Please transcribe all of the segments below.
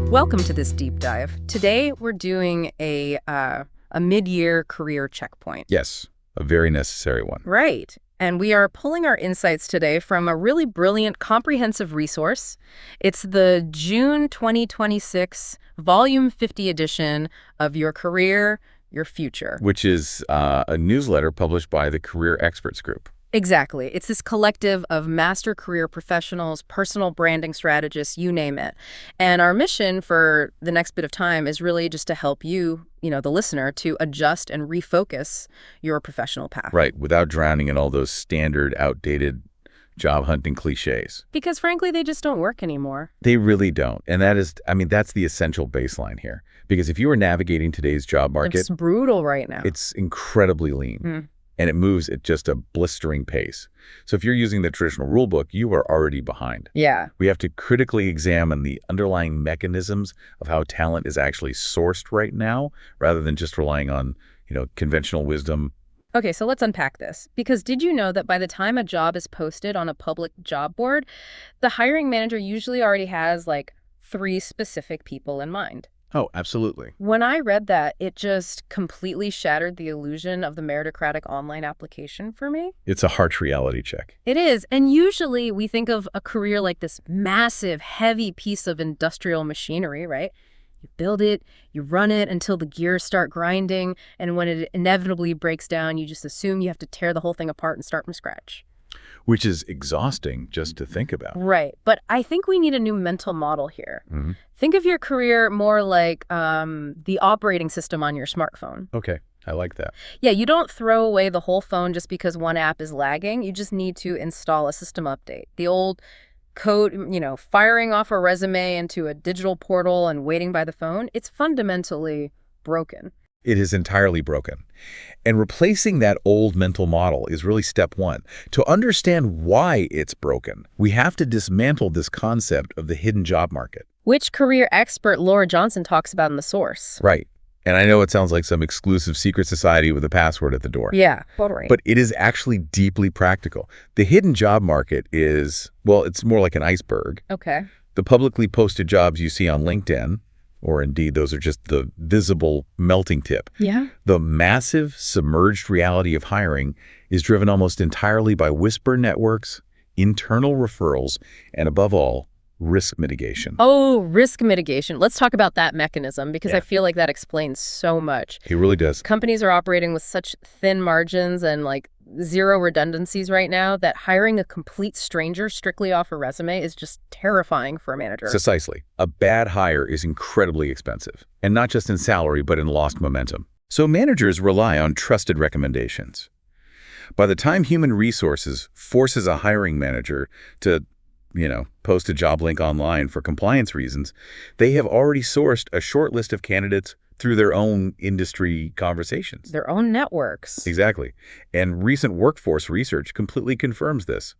Welcome to this deep dive. Today, we're doing a mid-year career checkpoint. Yes, a very necessary one. Right. And we are pulling our insights today from a really brilliant, comprehensive resource. It's the June 2026 Volume 50 edition of Your Career, Your Future. Which is a newsletter published by the Career Experts Group. Exactly. It's this collective of master career professionals, personal branding strategists, you name it. And our mission for the next bit of time is really just to help you, the listener, to adjust and refocus your professional path. Right, without drowning in all those standard, outdated job hunting cliches. Because frankly, they just don't work anymore. They really don't. And that's the essential baseline here. Because if you are navigating today's job market, It's brutal right now. it's incredibly lean. And it moves at just a blistering pace. So if you're using the traditional rule book, you are already behind. Yeah. We have to critically examine the underlying mechanisms of how talent is actually sourced right now, rather than just relying on, conventional wisdom. Okay, so let's unpack this. Because did you know that by the time a job is posted on a public job board, the hiring manager usually already has like 3 specific people in mind? Oh, absolutely. When I read that, it just completely shattered the illusion of the meritocratic online application for me. It's a harsh reality check. It is. And usually we think of a career like this massive, heavy piece of industrial machinery, right? You build it, you run it until the gears start grinding, and when it inevitably breaks down, you just assume you have to tear the whole thing apart and start from scratch. Which is exhausting just to think about. Right. But I think we need a new mental model here. Mm-hmm. Think of your career more like the operating system on your smartphone. Okay, I like that. Yeah, you don't throw away the whole phone just because one app is lagging. You just need to install a system update. The old code, firing off a resume into a digital portal and waiting by the phone, it's fundamentally broken. It is entirely broken. And replacing that old mental model is really step one. To understand why it's broken, we have to dismantle this concept of the hidden job market. Which career expert Laura Johnson talks about in the source. Right. And I know it sounds like some exclusive secret society with a password at the door. Yeah, totally. But it is actually deeply practical. The hidden job market is, it's more like an iceberg. Okay. The publicly posted jobs you see on LinkedIn, or indeed those are just the visible melting tip. Yeah. The massive submerged reality of hiring is driven almost entirely by whisper networks, internal referrals, and above all, risk mitigation. Oh, risk mitigation. Let's talk about that mechanism because Yeah. I feel like that explains so much. It really does. Companies are operating with such thin margins and like zero redundancies right now that hiring a complete stranger strictly off a resume is just terrifying for a manager. Precisely. A bad hire is incredibly expensive, and not just in salary, but in lost momentum. So managers rely on trusted recommendations. By the time human resources forces a hiring manager to post a job link online for compliance reasons, they have already sourced a short list of candidates through their own industry conversations. Their own networks. Exactly. And recent workforce research completely confirms this.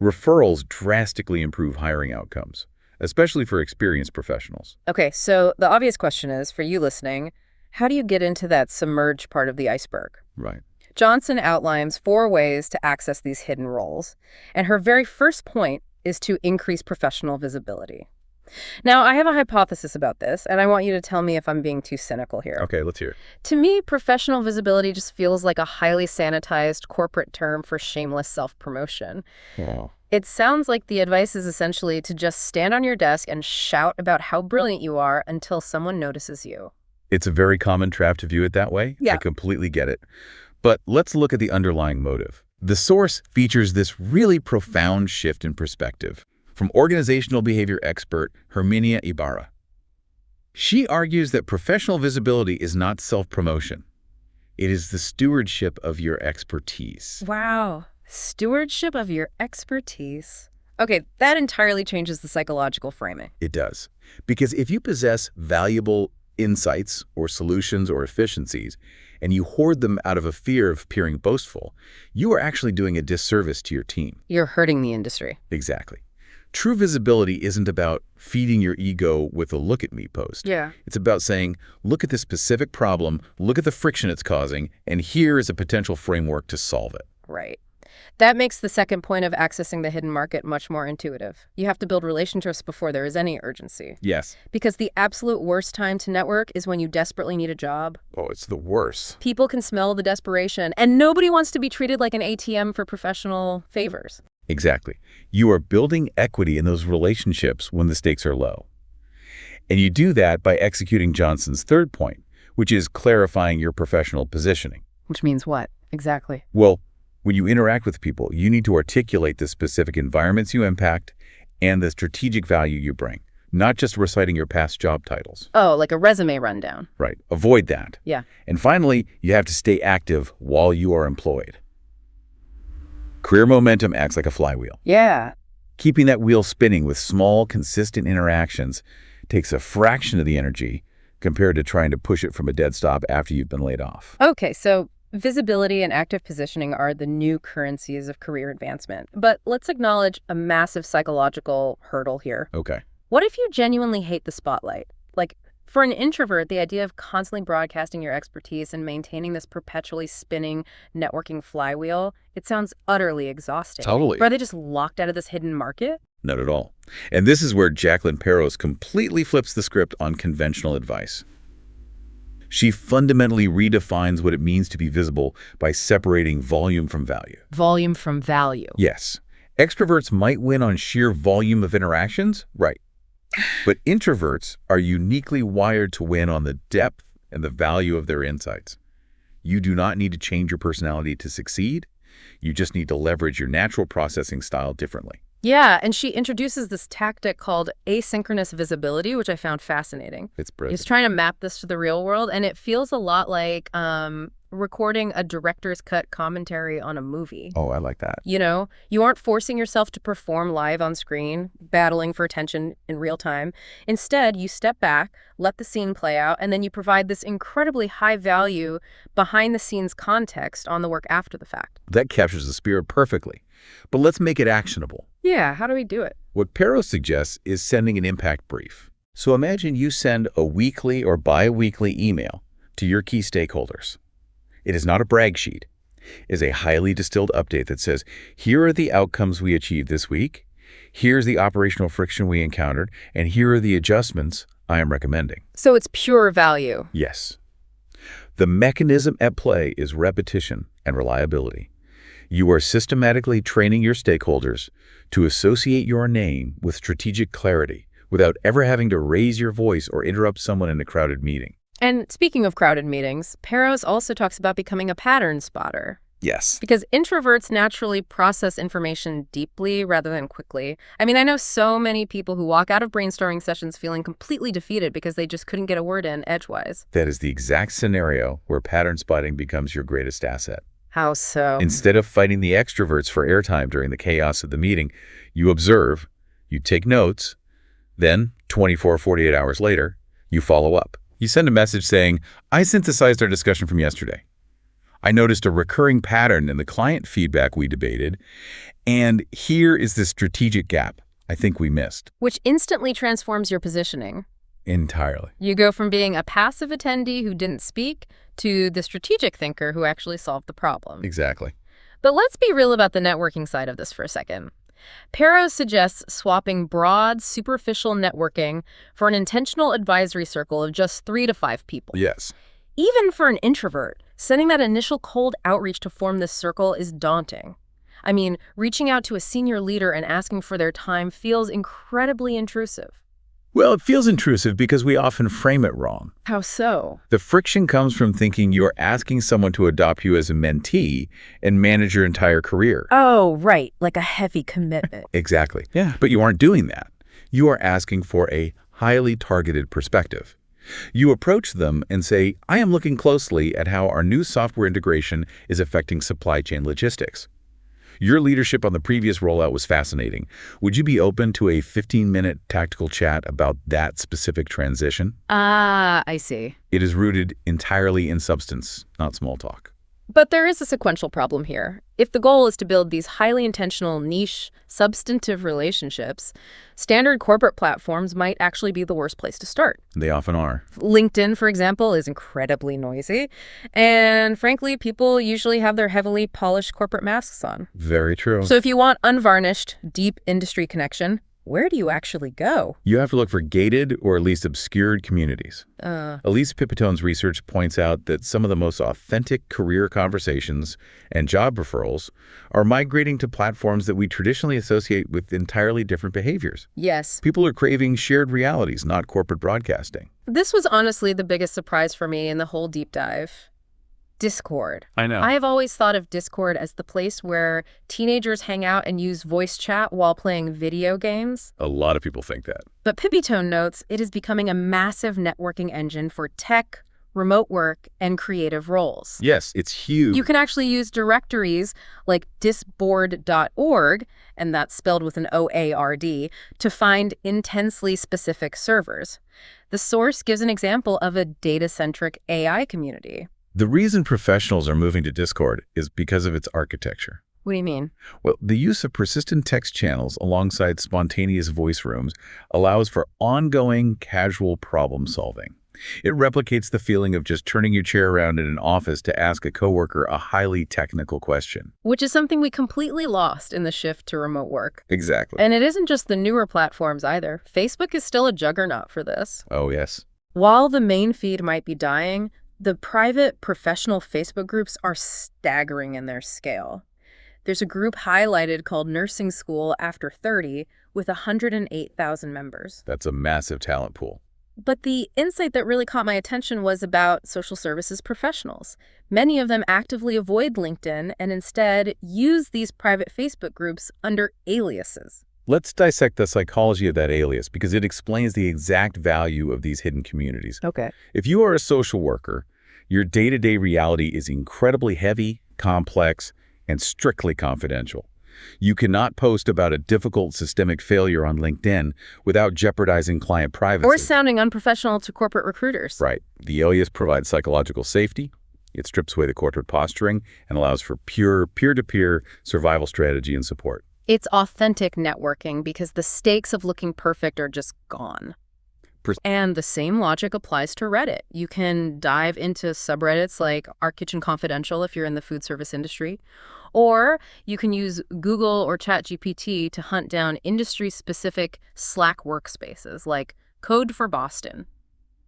Referrals drastically improve hiring outcomes, especially for experienced professionals. Okay, so the obvious question is, for you listening, how do you get into that submerged part of the iceberg? Right. Johnson outlines 4 ways to access these hidden roles, and her very first point is to increase professional visibility. Now, I have a hypothesis about this, and I want you to tell me if I'm being too cynical here. Okay, let's hear it. To me, professional visibility just feels like a highly sanitized corporate term for shameless self-promotion. Wow. It sounds like the advice is essentially to just stand on your desk and shout about how brilliant you are until someone notices you. It's a very common trap to view it that way. Yeah. I completely get it. But let's look at the underlying motive. The source features this really profound shift in perspective from organizational behavior expert Herminia Ibarra. She argues that professional visibility is not self-promotion. It is the stewardship of your expertise. Wow. Stewardship of your expertise. Okay, that entirely changes the psychological framing. It does. Because if you possess valuable insights or solutions or efficiencies, and you hoard them out of a fear of appearing boastful, you are actually doing a disservice to your team. You're hurting the industry. Exactly. True visibility isn't about feeding your ego with a look at me post. Yeah. It's about saying, look at this specific problem, look at the friction it's causing, and here is a potential framework to solve it. Right. That makes the second point of accessing the hidden market much more intuitive. You have to build relationships before there is any urgency. Yes. Because the absolute worst time to network is when you desperately need a job. Oh, it's the worst. People can smell the desperation, and nobody wants to be treated like an ATM for professional favors. Exactly. You are building equity in those relationships when the stakes are low. And you do that by executing Johnson's third point, which is clarifying your professional positioning. Which means what, exactly? Well, when you interact with people, you need to articulate the specific environments you impact and the strategic value you bring, not just reciting your past job titles. Oh, like a resume rundown. Right. Avoid that. Yeah. And finally, you have to stay active while you are employed. Career momentum acts like a flywheel. Yeah. Keeping that wheel spinning with small, consistent interactions takes a fraction of the energy compared to trying to push it from a dead stop after you've been laid off. Okay, so visibility and active positioning are the new currencies of career advancement. But let's acknowledge a massive psychological hurdle here. Okay. What if you genuinely hate the spotlight? Like, for an introvert, the idea of constantly broadcasting your expertise and maintaining this perpetually spinning networking flywheel, it sounds utterly exhausting. Totally. Are they just locked out of this hidden market? Not at all. And this is where Jacqueline Peros completely flips the script on conventional advice. She fundamentally redefines what it means to be visible by separating volume from value. Volume from value. Yes. Extroverts might win on sheer volume of interactions, right. But introverts are uniquely wired to win on the depth and the value of their insights. You do not need to change your personality to succeed. You just need to leverage your natural processing style differently. Yeah, and she introduces this tactic called asynchronous visibility, which I found fascinating. It's brilliant. He's trying to map this to the real world, and it feels a lot like recording a director's cut commentary on a movie. Oh, I like that. You know, you aren't forcing yourself to perform live on screen, battling for attention in real time. Instead, you step back, let the scene play out, and then you provide this incredibly high-value, behind-the-scenes context on the work after the fact. That captures the spirit perfectly. But let's make it actionable. Yeah, how do we do it? What Peros suggests is sending an impact brief. So imagine you send a weekly or bi-weekly email to your key stakeholders. It is not a brag sheet. It is a highly distilled update that says, here are the outcomes we achieved this week, here's the operational friction we encountered, and here are the adjustments I am recommending. So it's pure value. Yes. The mechanism at play is repetition and reliability. You are systematically training your stakeholders to associate your name with strategic clarity without ever having to raise your voice or interrupt someone in a crowded meeting. And speaking of crowded meetings, Peros also talks about becoming a pattern spotter. Yes. Because introverts naturally process information deeply rather than quickly. I mean, I know so many people who walk out of brainstorming sessions feeling completely defeated because they just couldn't get a word in edgewise. That is the exact scenario where pattern spotting becomes your greatest asset. How so? Instead of fighting the extroverts for airtime during the chaos of the meeting, you observe, you take notes, then 24 or 48 hours later, you follow up. You send a message saying, I synthesized our discussion from yesterday. I noticed a recurring pattern in the client feedback we debated, and here is the strategic gap I think we missed. Which instantly transforms your positioning. Entirely. You go from being a passive attendee who didn't speak to the strategic thinker who actually solved the problem. Exactly. But let's be real about the networking side of this for a second. Peros suggests swapping broad, superficial networking for an intentional advisory circle of just 3 to 5 people. Yes. Even for an introvert, sending that initial cold outreach to form this circle is daunting. I mean, reaching out to a senior leader and asking for their time feels incredibly intrusive. Well, it feels intrusive because we often frame it wrong. How so? The friction comes from thinking you're asking someone to adopt you as a mentee and manage your entire career. Oh, right. Like a heavy commitment. Exactly. Yeah. But you aren't doing that. You are asking for a highly targeted perspective. You approach them and say, I am looking closely at how our new software integration is affecting supply chain logistics. Your leadership on the previous rollout was fascinating. Would you be open to a 15-minute tactical chat about that specific transition? I see. It is rooted entirely in substance, not small talk. But there is a sequential problem here. If the goal is to build these highly intentional, niche, substantive relationships, standard corporate platforms might actually be the worst place to start. They often are. LinkedIn, for example, is incredibly noisy. And frankly, people usually have their heavily polished corporate masks on. Very true. So if you want unvarnished, deep industry connection, where do you actually go? You have to look for gated or at least obscured communities. Elise Pipitone's research points out that some of the most authentic career conversations and job referrals are migrating to platforms that we traditionally associate with entirely different behaviors. Yes. People are craving shared realities, not corporate broadcasting. This was honestly the biggest surprise for me in the whole deep dive. Discord. I know. I have always thought of Discord as the place where teenagers hang out and use voice chat while playing video games. A lot of people think that. But Pipitone notes it is becoming a massive networking engine for tech, remote work, and creative roles. Yes, it's huge. You can actually use directories like disboard.org, and that's spelled with an O-A-R-D, to find intensely specific servers. The source gives an example of a data-centric AI community. The reason professionals are moving to Discord is because of its architecture. What do you mean? Well, the use of persistent text channels alongside spontaneous voice rooms allows for ongoing, casual problem solving. It replicates the feeling of just turning your chair around in an office to ask a coworker a highly technical question. Which is something we completely lost in the shift to remote work. Exactly. And it isn't just the newer platforms either. Facebook is still a juggernaut for this. Oh, yes. While the main feed might be dying, the private professional Facebook groups are staggering in their scale. There's a group highlighted called Nursing School After 30 with 108,000 members. That's a massive talent pool. But the insight that really caught my attention was about social services professionals. Many of them actively avoid LinkedIn and instead use these private Facebook groups under aliases. Let's dissect the psychology of that alias because it explains the exact value of these hidden communities. Okay. If you are a social worker, your day-to-day reality is incredibly heavy, complex, and strictly confidential. You cannot post about a difficult systemic failure on LinkedIn without jeopardizing client privacy. Or sounding unprofessional to corporate recruiters. Right. The alias provides psychological safety. It strips away the corporate posturing and allows for pure peer-to-peer survival strategy and support. It's authentic networking because the stakes of looking perfect are just gone. And the same logic applies to Reddit. You can dive into subreddits like Our Kitchen Confidential if you're in the food service industry, or you can use Google or ChatGPT to hunt down industry-specific Slack workspaces like Code for Boston.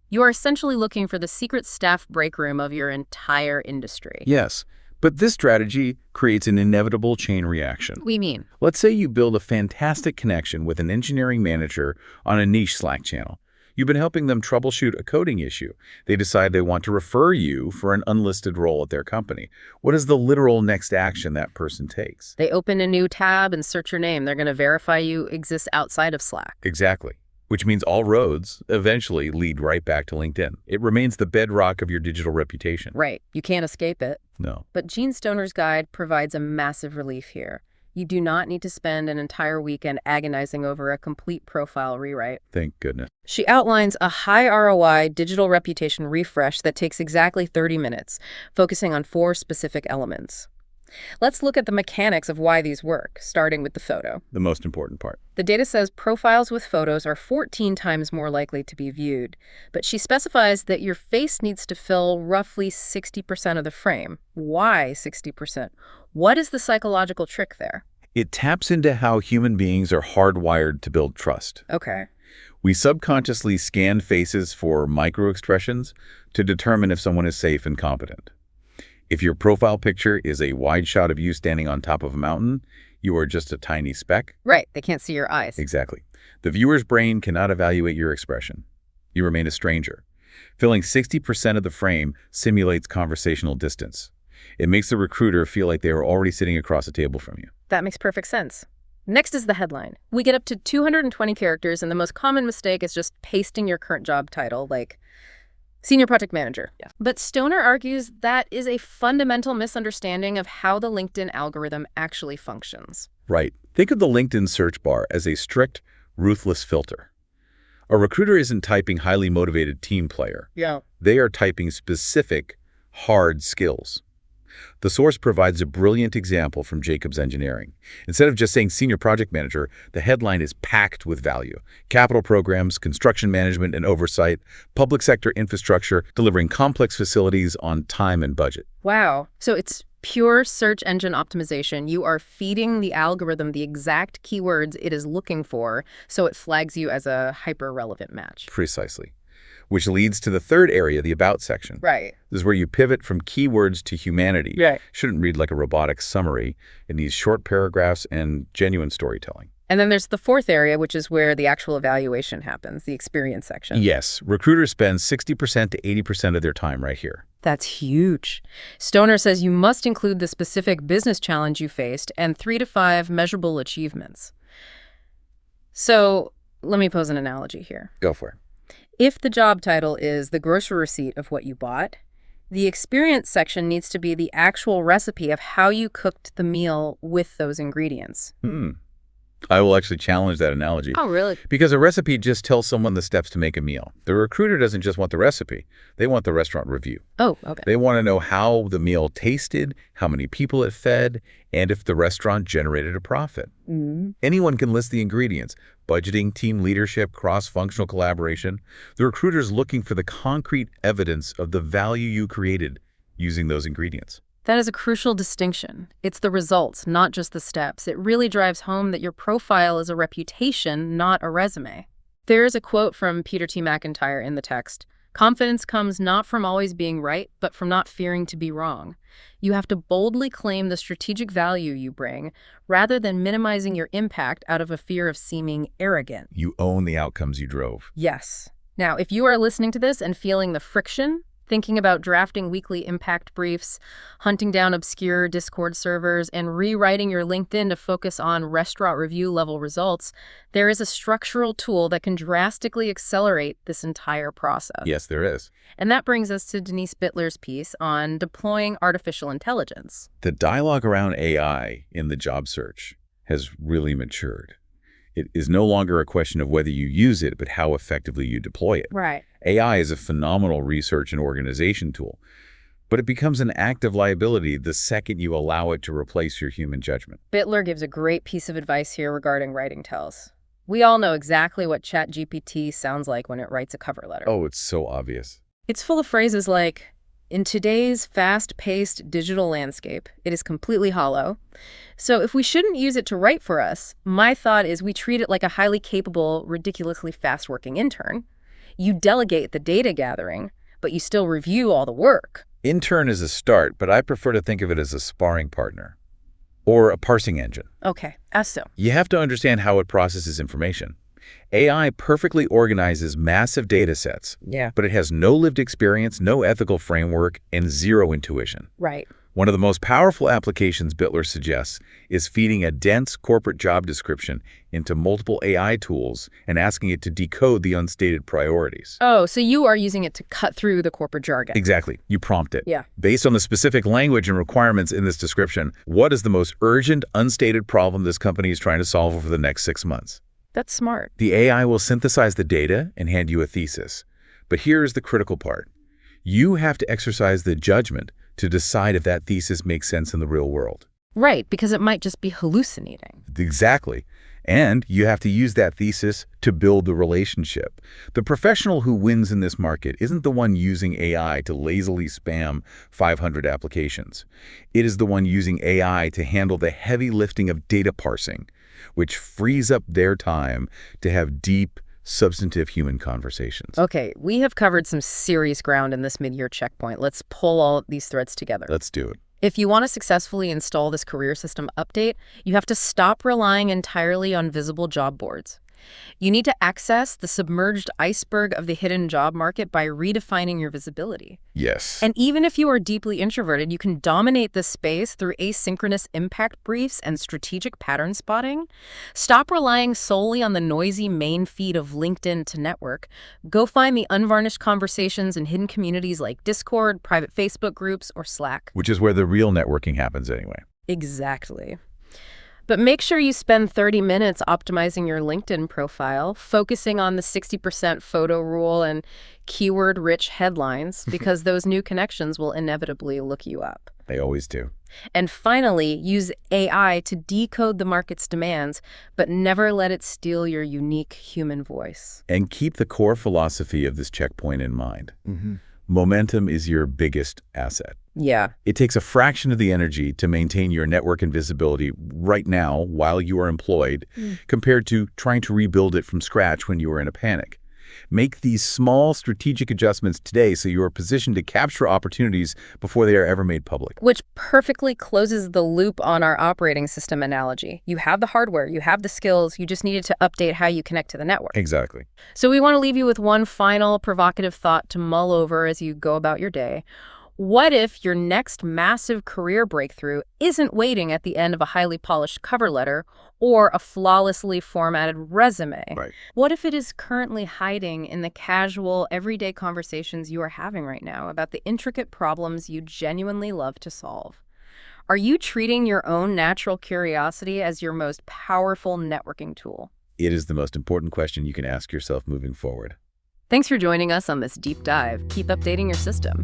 You are essentially looking for the secret staff break room of your entire industry. Yes, but this strategy creates an inevitable chain reaction. What do you mean? Let's say you build a fantastic connection with an engineering manager on a niche Slack channel. You've been helping them troubleshoot a coding issue. They decide they want to refer you for an unlisted role at their company. What is the literal next action that person takes? They open a new tab and search your name. They're going to verify you exist outside of Slack. Exactly. Which means all roads eventually lead right back to LinkedIn. It remains the bedrock of your digital reputation. Right. You can't escape it. No. But Gene Stoner's guide provides a massive relief here. You do not need to spend an entire weekend agonizing over a complete profile rewrite. Thank goodness. She outlines a high ROI digital reputation refresh that takes exactly 30 minutes, focusing on 4 specific elements. Let's look at the mechanics of why these work, starting with the photo. The most important part. The data says profiles with photos are 14 times more likely to be viewed, but she specifies that your face needs to fill roughly 60% of the frame. Why 60%? What is the psychological trick there? It taps into how human beings are hardwired to build trust. Okay. We subconsciously scan faces for microexpressions to determine if someone is safe and competent. If your profile picture is a wide shot of you standing on top of a mountain, you are just a tiny speck. Right, they can't see your eyes. Exactly. The viewer's brain cannot evaluate your expression. You remain a stranger. Filling 60% of the frame simulates conversational distance. It makes the recruiter feel like they are already sitting across a table from you. That makes perfect sense. Next is the headline. We get up to 220 characters, and the most common mistake is just pasting your current job title, like Senior Project Manager. Yeah. But Stoner argues that is a fundamental misunderstanding of how the LinkedIn algorithm actually functions. Right. Think of the LinkedIn search bar as a strict, ruthless filter. A recruiter isn't typing highly motivated team player. Yeah. They are typing specific, hard skills. The source provides a brilliant example from Jacobs Engineering. Instead of just saying senior project manager, the headline is packed with value. Capital programs, construction management and oversight, public sector infrastructure, delivering complex facilities on time and budget. Wow. So it's pure search engine optimization. You are feeding the algorithm the exact keywords it is looking for, so it flags you as a hyper-relevant match. Precisely. Which leads to the third area, the About section. Right. This is where you pivot from keywords to humanity. Right. Shouldn't read like a robotic summary. It needs short paragraphs and genuine storytelling. And then there's the fourth area, which is where the actual evaluation happens, the experience section. Yes, recruiters spend 60% to 80% of their time right here. That's huge. Stoner says you must include the specific business challenge you faced and 3 to 5 measurable achievements. So let me pose an analogy here. Go for it. If the job title is the grocery receipt of what you bought, the experience section needs to be the actual recipe of how you cooked the meal with those ingredients. I will actually challenge that analogy. Oh, really? Because a recipe just tells someone the steps to make a meal. The recruiter doesn't just want the recipe. They want the restaurant review. Oh, okay. They want to know how the meal tasted, how many people it fed, and if the restaurant generated a profit. Anyone can list the ingredients: budgeting, team leadership, cross-functional collaboration. The recruiter's looking for the concrete evidence of the value you created using those ingredients. That is a crucial distinction. It's the results, not just the steps. It really drives home that your profile is a reputation, not a resume. There is a quote from Peter T. McIntyre in the text. Confidence comes not from always being right, but from not fearing to be wrong. You have to boldly claim the strategic value you bring, rather than minimizing your impact out of a fear of seeming arrogant. You own the outcomes you drove. Yes. Now, if you are listening to this and feeling the friction, thinking about drafting weekly impact briefs, hunting down obscure Discord servers, and rewriting your LinkedIn to focus on restaurant review level results, there is a structural tool that can drastically accelerate this entire process. Yes, there is. And that brings us to Denise Bittler's piece on deploying artificial intelligence. The dialogue around AI in the job search has really matured. It is no longer a question of whether you use it, but how effectively you deploy it. Right. AI is a phenomenal research and organization tool, but it becomes an active liability the second you allow it to replace your human judgment. Bittler gives a great piece of advice here regarding writing tells. We all know exactly what ChatGPT sounds like when it writes a cover letter. Oh, it's so obvious. It's full of phrases like, in today's fast-paced digital landscape, it is completely hollow. So if we shouldn't use it to write for us, my thought is we treat it like a highly capable, ridiculously fast-working intern. You delegate the data gathering, but you still review all the work. Intern is a start, but I prefer to think of it as a sparring partner or a parsing engine. Okay, as so. You have to understand how it processes information. AI perfectly organizes massive data sets, but it has no lived experience, no ethical framework, and zero intuition. Right. One of the most powerful applications Bittler suggests is feeding a dense corporate job description into multiple AI tools and asking it to decode the unstated priorities. Oh, so you are using it to cut through the corporate jargon. Exactly. You prompt it. Yeah. Based on the specific language and requirements in this description, what is the most urgent, unstated problem this company is trying to solve over the next 6 months? That's smart. The AI will synthesize the data and hand you a thesis. But here's the critical part. You have to exercise the judgment to decide if that thesis makes sense in the real world. Right, because it might just be hallucinating. Exactly. And you have to use that thesis to build the relationship. The professional who wins in this market isn't the one using AI to lazily spam 500 applications. It is the one using AI to handle the heavy lifting of data parsing, which frees up their time to have deep, substantive human conversations. Okay, we have covered some serious ground in this mid-year checkpoint. Let's pull all these threads together. Let's do it. If you want to successfully install this career system update, you have to stop relying entirely on visible job boards. You need to access the submerged iceberg of the hidden job market by redefining your visibility. Yes. And even if you are deeply introverted, you can dominate this space through asynchronous impact briefs and strategic pattern spotting. Stop relying solely on the noisy main feed of LinkedIn to network. Go find the unvarnished conversations in hidden communities like Discord, private Facebook groups, or Slack. Which is where the real networking happens anyway. Exactly. But make sure you spend 30 minutes optimizing your LinkedIn profile, focusing on the 60% photo rule and keyword-rich headlines, because those new connections will inevitably look you up. They always do. And finally, use AI to decode the market's demands, but never let it steal your unique human voice. And keep the core philosophy of this checkpoint in mind. Mm-hmm. Momentum is your biggest asset. Yeah. It takes a fraction of the energy to maintain your network and visibility right now while you are employed compared to trying to rebuild it from scratch when you are in a panic. Make these small strategic adjustments today so you are positioned to capture opportunities before they are ever made public. Which perfectly closes the loop on our operating system analogy. You have the hardware, you have the skills, you just needed to update how you connect to the network. Exactly. So we want to leave you with one final provocative thought to mull over as you go about your day. What if your next massive career breakthrough isn't waiting at the end of a highly polished cover letter or a flawlessly formatted resume? Right. What if it is currently hiding in the casual, everyday conversations you are having right now about the intricate problems you genuinely love to solve? Are you treating your own natural curiosity as your most powerful networking tool? It is the most important question you can ask yourself moving forward. Thanks for joining us on this deep dive. Keep updating your system.